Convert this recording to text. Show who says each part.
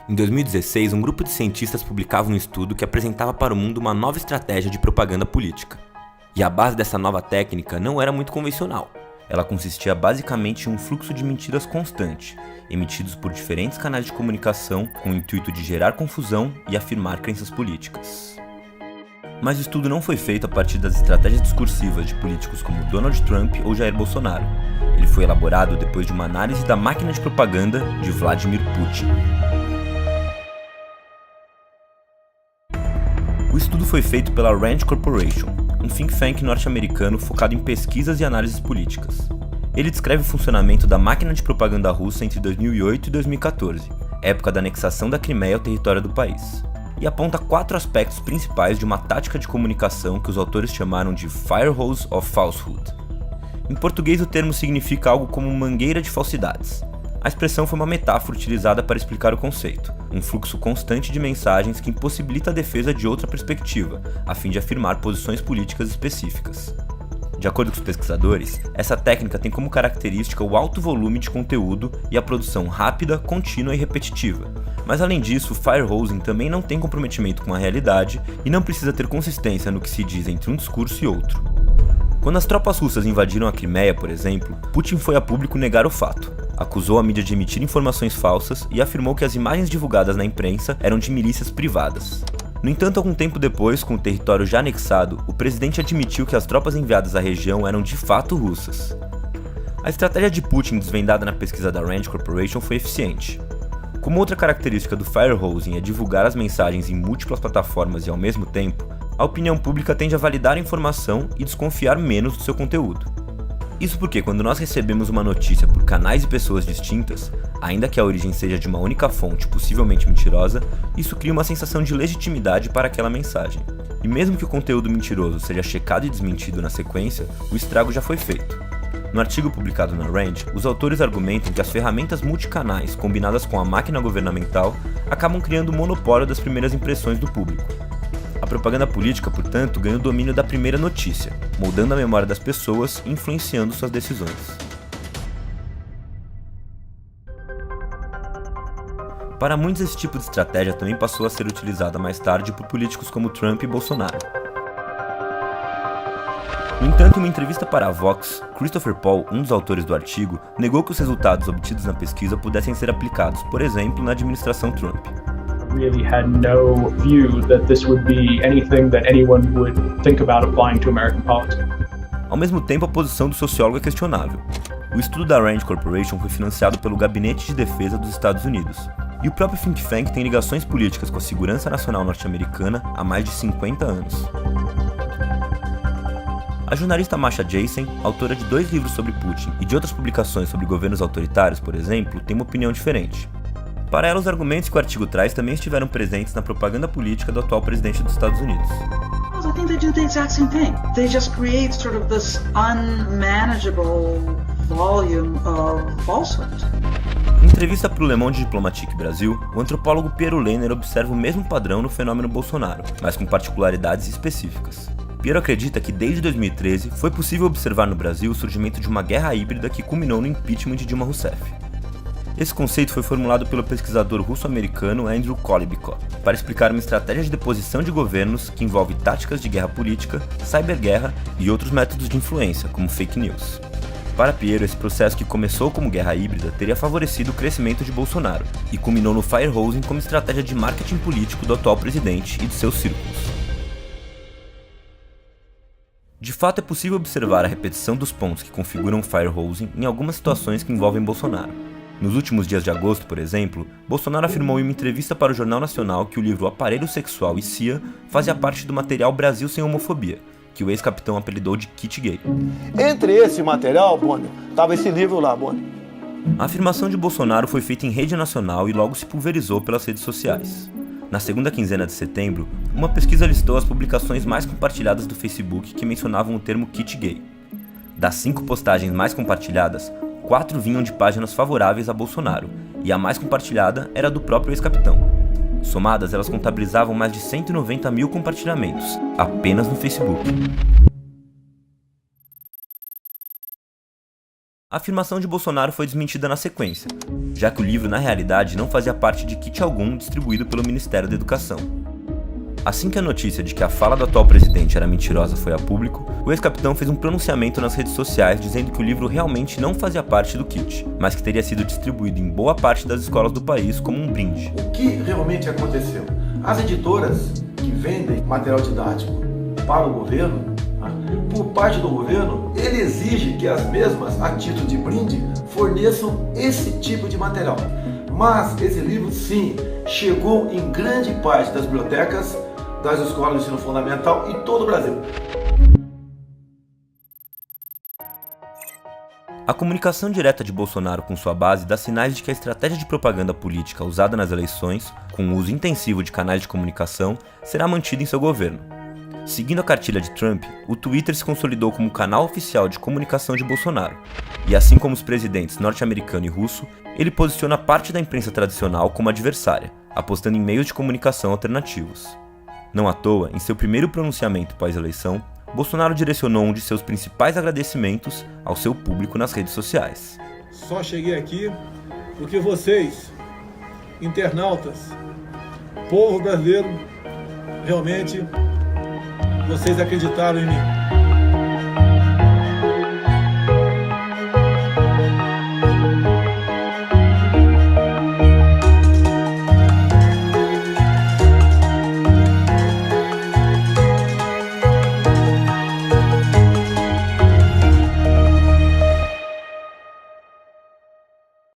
Speaker 1: Em 2016, um grupo de cientistas publicava um estudo que apresentava para o mundo uma nova estratégia de propaganda política. E a base dessa nova técnica não era muito convencional. Ela consistia basicamente em um fluxo de mentiras constante, emitidos por diferentes canais de comunicação com o intuito de gerar confusão e afirmar crenças políticas. Mas o estudo não foi feito a partir das estratégias discursivas de políticos como Donald Trump ou Jair Bolsonaro. Ele foi elaborado depois de uma análise da máquina de propaganda de Vladimir Putin. O estudo foi feito pela Rand Corporation, um think tank norte-americano focado em pesquisas e análises políticas. Ele descreve o funcionamento da máquina de propaganda russa entre 2008 e 2014, época da anexação da Crimeia ao território do país, e aponta 4 aspectos principais de uma tática de comunicação que os autores chamaram de Firehose of Falsehood. Em português, o termo significa algo como mangueira de falsidades. A expressão foi uma metáfora utilizada para explicar o conceito, um fluxo constante de mensagens que impossibilita a defesa de outra perspectiva, a fim de afirmar posições políticas específicas. De acordo com os pesquisadores, essa técnica tem como característica o alto volume de conteúdo e a produção rápida, contínua e repetitiva. Mas além disso, o firehosing também não tem comprometimento com a realidade e não precisa ter consistência no que se diz entre um discurso e outro. Quando as tropas russas invadiram a Crimeia, por exemplo, Putin foi a público negar o fato. Acusou a mídia de emitir informações falsas e afirmou que as imagens divulgadas na imprensa eram de milícias privadas. No entanto, algum tempo depois, com o território já anexado, o presidente admitiu que as tropas enviadas à região eram de fato russas. A estratégia de Putin desvendada na pesquisa da Rand Corporation foi eficiente. Como outra característica do firehosing é divulgar as mensagens em múltiplas plataformas e ao mesmo tempo, a opinião pública tende a validar a informação e desconfiar menos do seu conteúdo. Isso porque quando nós recebemos uma notícia por canais e pessoas distintas, ainda que a origem seja de uma única fonte possivelmente mentirosa, isso cria uma sensação de legitimidade para aquela mensagem. E mesmo que o conteúdo mentiroso seja checado e desmentido na sequência, o estrago já foi feito. No artigo publicado na Rand, os autores argumentam que as ferramentas multicanais combinadas com a máquina governamental acabam criando o monopólio das primeiras impressões do público. A propaganda política, portanto, ganha o domínio da primeira notícia, moldando a memória das pessoas e influenciando suas decisões. Para muitos, esse tipo de estratégia também passou a ser utilizada mais tarde por políticos como Trump e Bolsonaro. No entanto, em uma entrevista para a Vox, Christopher Paul, um dos autores do artigo, negou que os resultados obtidos na pesquisa pudessem ser aplicados, por exemplo, na administração Trump.
Speaker 2: Really had no view that this would be anything that anyone would think about applying to American politics.
Speaker 1: Ao mesmo tempo, a posição do sociólogo é questionável. O estudo da Rand Corporation foi financiado pelo Gabinete de Defesa dos Estados Unidos, e o próprio think tank tem ligações políticas com a segurança nacional norte-americana há mais de 50 anos. A jornalista Masha Gessen, autora de 2 livros sobre Putin e de outras publicações sobre governos autoritários, por exemplo, tem uma opinião diferente. Para ela, os argumentos que o artigo traz também estiveram presentes na propaganda política do atual presidente dos Estados Unidos.
Speaker 3: I think they do the exact same thing. They just create sort of this unmanageable volume of falsehood.
Speaker 1: Em entrevista para o Le Monde Diplomatique Brasil, o antropólogo Piero Lehner observa o mesmo padrão no fenômeno Bolsonaro, mas com particularidades específicas. Piero acredita que desde 2013 foi possível observar no Brasil o surgimento de uma guerra híbrida que culminou no impeachment de Dilma Rousseff. Esse conceito foi formulado pelo pesquisador russo-americano Andrew Kolebko para explicar uma estratégia de deposição de governos que envolve táticas de guerra política, cyberguerra e outros métodos de influência, como fake news. Para Piero, esse processo que começou como guerra híbrida teria favorecido o crescimento de Bolsonaro e culminou no firehosing como estratégia de marketing político do atual presidente e de seus círculos. De fato, é possível observar a repetição dos pontos que configuram o firehosing em algumas situações que envolvem Bolsonaro. Nos últimos dias de agosto, por exemplo, Bolsonaro afirmou em uma entrevista para o Jornal Nacional que o livro Aparelho Sexual e CIA fazia parte do material Brasil Sem Homofobia, que o ex-capitão apelidou de kit gay.
Speaker 4: Entre esse material, Bonner, estava esse livro lá, Bonner.
Speaker 1: A afirmação de Bolsonaro foi feita em rede nacional e logo se pulverizou pelas redes sociais. Na segunda quinzena de setembro, uma pesquisa listou as publicações mais compartilhadas do Facebook que mencionavam o termo kit gay. Das 5 postagens mais compartilhadas, 4 vinham de páginas favoráveis a Bolsonaro, e a mais compartilhada era do próprio ex-capitão. Somadas, elas contabilizavam mais de 190 mil compartilhamentos, apenas no Facebook. A afirmação de Bolsonaro foi desmentida na sequência, já que o livro na realidade não fazia parte de kit algum distribuído pelo Ministério da Educação. Assim que a notícia de que a fala do atual presidente era mentirosa foi a público, o ex-capitão fez um pronunciamento nas redes sociais dizendo que o livro realmente não fazia parte do kit, mas que teria sido distribuído em boa parte das escolas do país como um brinde.
Speaker 4: O que realmente aconteceu? As editoras que vendem material didático para o governo, por parte do governo, ele exige que as mesmas, a título de brinde, forneçam esse tipo de material. Mas esse livro, sim, chegou em grande parte das bibliotecas, das escolas de ensino fundamental em todo o Brasil.
Speaker 1: A comunicação direta de Bolsonaro com sua base dá sinais de que a estratégia de propaganda política usada nas eleições, com o uso intensivo de canais de comunicação, será mantida em seu governo. Seguindo a cartilha de Trump, o Twitter se consolidou como canal oficial de comunicação de Bolsonaro, e assim como os presidentes norte-americano e russo, ele posiciona parte da imprensa tradicional como adversária, apostando em meios de comunicação alternativos. Não à toa, em seu primeiro pronunciamento pós-eleição, Bolsonaro direcionou um de seus principais agradecimentos ao seu público nas redes sociais.
Speaker 5: Só cheguei aqui porque vocês, internautas, povo brasileiro, realmente vocês acreditaram em mim.